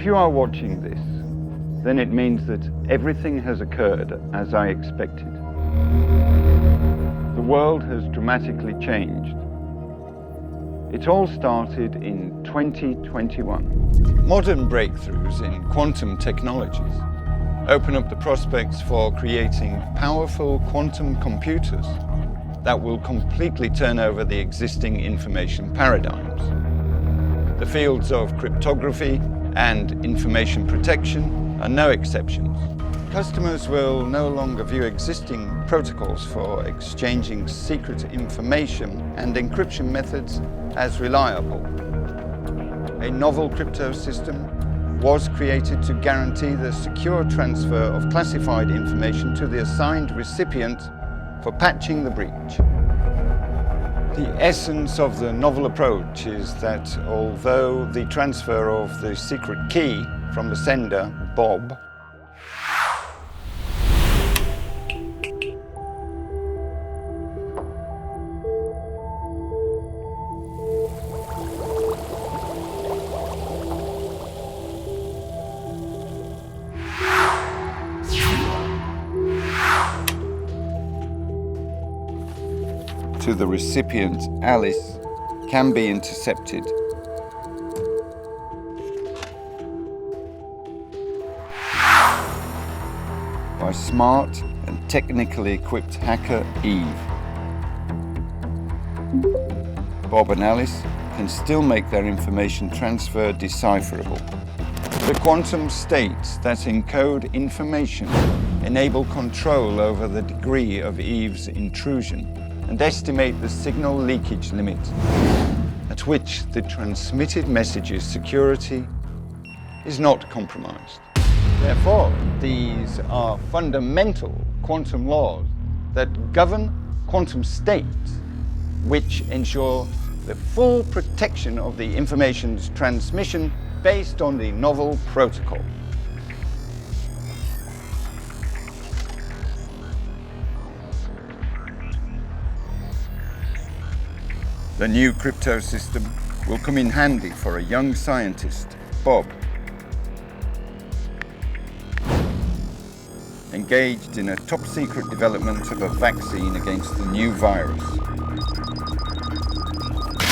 If you are watching this, then it means that everything has occurred as I expected. The world has dramatically changed. It all started in 2021. Modern breakthroughs in quantum technologies open up the prospects for creating powerful quantum computers that will completely turn over the existing information paradigms. The fields of cryptography and information protection are no exceptions. Customers will no longer view existing protocols for exchanging secret information and encryption methods as reliable. A novel crypto system was created to guarantee the secure transfer of classified information to the assigned recipient for patching the breach. The essence of the novel approach is that although the transfer of the secret key from the sender, Bob, to the recipient, Alice, can be intercepted. By smart and technically equipped hacker Eve. Bob and Alice can still make their information transfer decipherable. The quantum states that encode information enable control over the degree of Eve's intrusion and estimate the signal leakage limit at which the transmitted message's security is not compromised. Therefore, these are fundamental quantum laws that govern quantum states, which ensure the full protection of the information's transmission based on the novel protocol. The new crypto system will come in handy for a young scientist, Bob, engaged in a top-secret development of a vaccine against the new virus.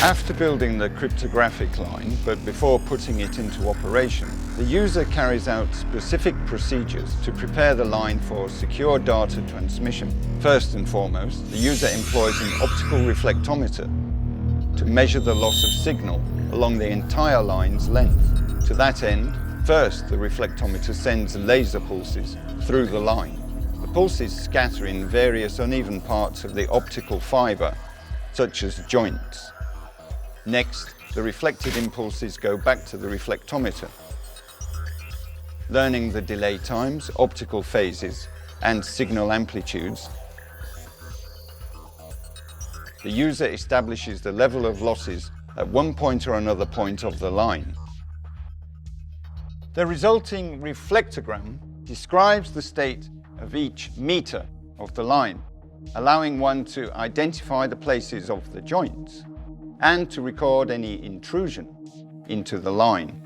After building the cryptographic line, but before putting it into operation, the user carries out specific procedures to prepare the line for secure data transmission. First and foremost, the user employs an optical reflectometer to measure the loss of signal along the entire line's length. To that end, first the reflectometer sends laser pulses through the line. The pulses scatter in various uneven parts of the optical fiber, such as joints. Next, the reflected impulses go back to the reflectometer. Learning the delay times, optical phases, and signal amplitudes, the user establishes the level of losses at one point or another point of the line. The resulting reflectogram describes the state of each meter of the line, allowing one to identify the places of the joints and to record any intrusion into the line.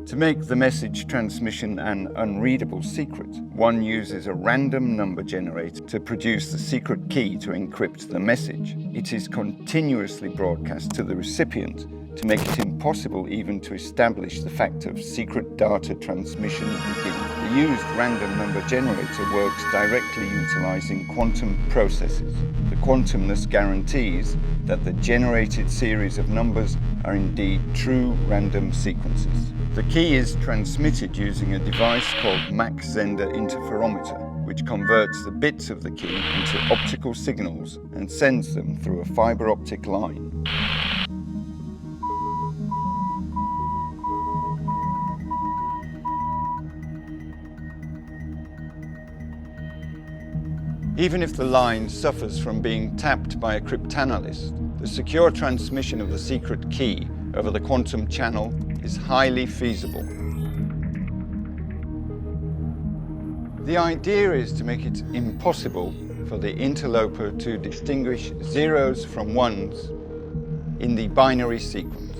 To make the message transmission an unreadable secret, one uses a random number generator to produce the secret key to encrypt the message. It is continuously broadcast to the recipient to make it impossible even to establish the fact of secret data transmission beginning. The used random number generator works directly utilizing quantum processes. The quantumness guarantees that the generated series of numbers are indeed true random sequences. The key is transmitted using a device called Mach-Zehnder interferometer, which converts the bits of the key into optical signals and sends them through a fiber optic line. Even if the line suffers from being tapped by a cryptanalyst, the secure transmission of the secret key over the quantum channel is highly feasible. The idea is to make it impossible for the interloper to distinguish zeros from ones in the binary sequence.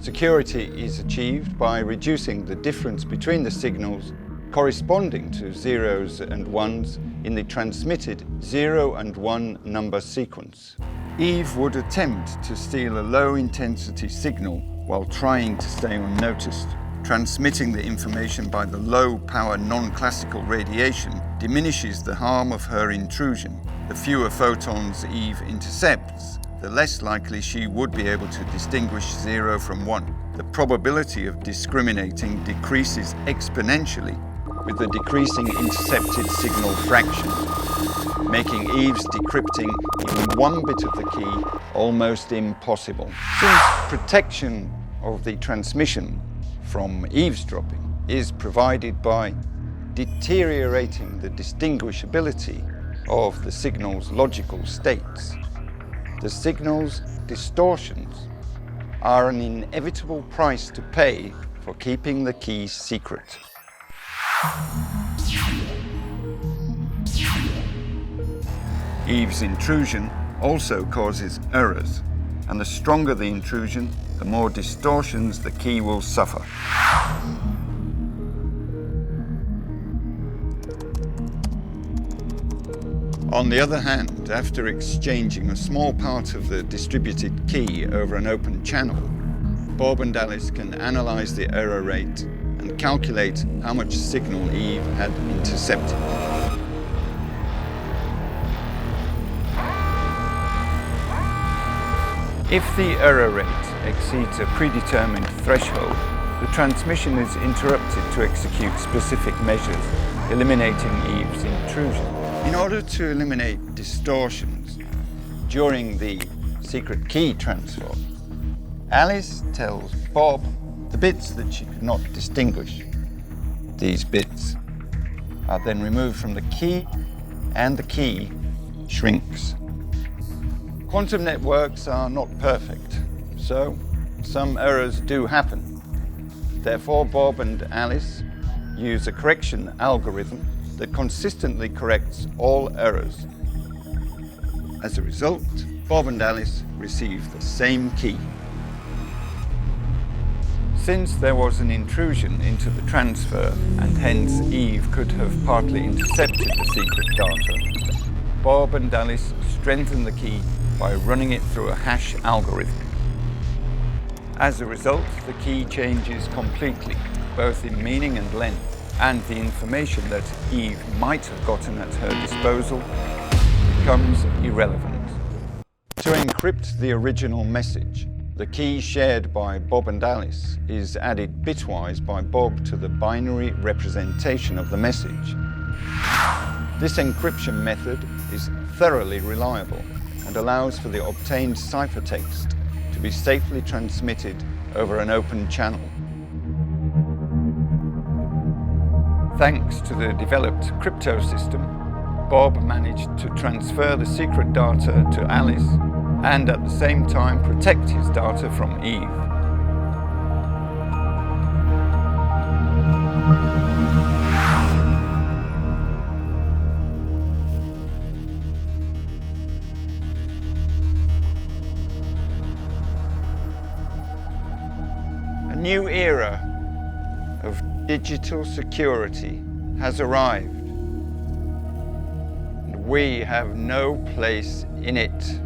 Security is achieved by reducing the difference between the signals corresponding to zeros and ones in the transmitted 0 and 1 number sequence. Eve would attempt to steal a low-intensity signal while trying to stay unnoticed. Transmitting the information by the low-power non-classical radiation diminishes the harm of her intrusion. The fewer photons Eve intercepts, the less likely she would be able to distinguish 0 from 1. The probability of discriminating decreases exponentially with the decreasing intercepted signal fraction, making Eve's decrypting even one bit of the key almost impossible. Since protection of the transmission from eavesdropping is provided by deteriorating the distinguishability of the signal's logical states, the signal's distortions are an inevitable price to pay for keeping the key secret. Eve's intrusion also causes errors, and the stronger the intrusion, the more distortions the key will suffer. On the other hand, after exchanging a small part of the distributed key over an open channel, Bob and Alice can analyze the error rate and calculate how much signal Eve had intercepted. If the error rate exceeds a predetermined threshold, the transmission is interrupted to execute specific measures, eliminating Eve's intrusion. In order to eliminate distortions during the secret key transfer, Alice tells Bob the bits that she could not distinguish. These bits are then removed from the key, and the key shrinks. Quantum networks are not perfect, so some errors do happen. Therefore, Bob and Alice use a correction algorithm that consistently corrects all errors. As a result, Bob and Alice receive the same key. Since there was an intrusion into the transfer, and hence Eve could have partly intercepted the secret data, Bob and Alice strengthen the key by running it through a hash algorithm. As a result, the key changes completely, both in meaning and length, and the information that Eve might have gotten at her disposal becomes irrelevant. To encrypt the original message, the key shared by Bob and Alice is added bitwise by Bob to the binary representation of the message. This encryption method is thoroughly reliable and allows for the obtained ciphertext to be safely transmitted over an open channel. Thanks to the developed crypto system, Bob managed to transfer the secret data to Alice and at the same time protect his data from Eve. A new era of digital security has arrived, and we have no place in it.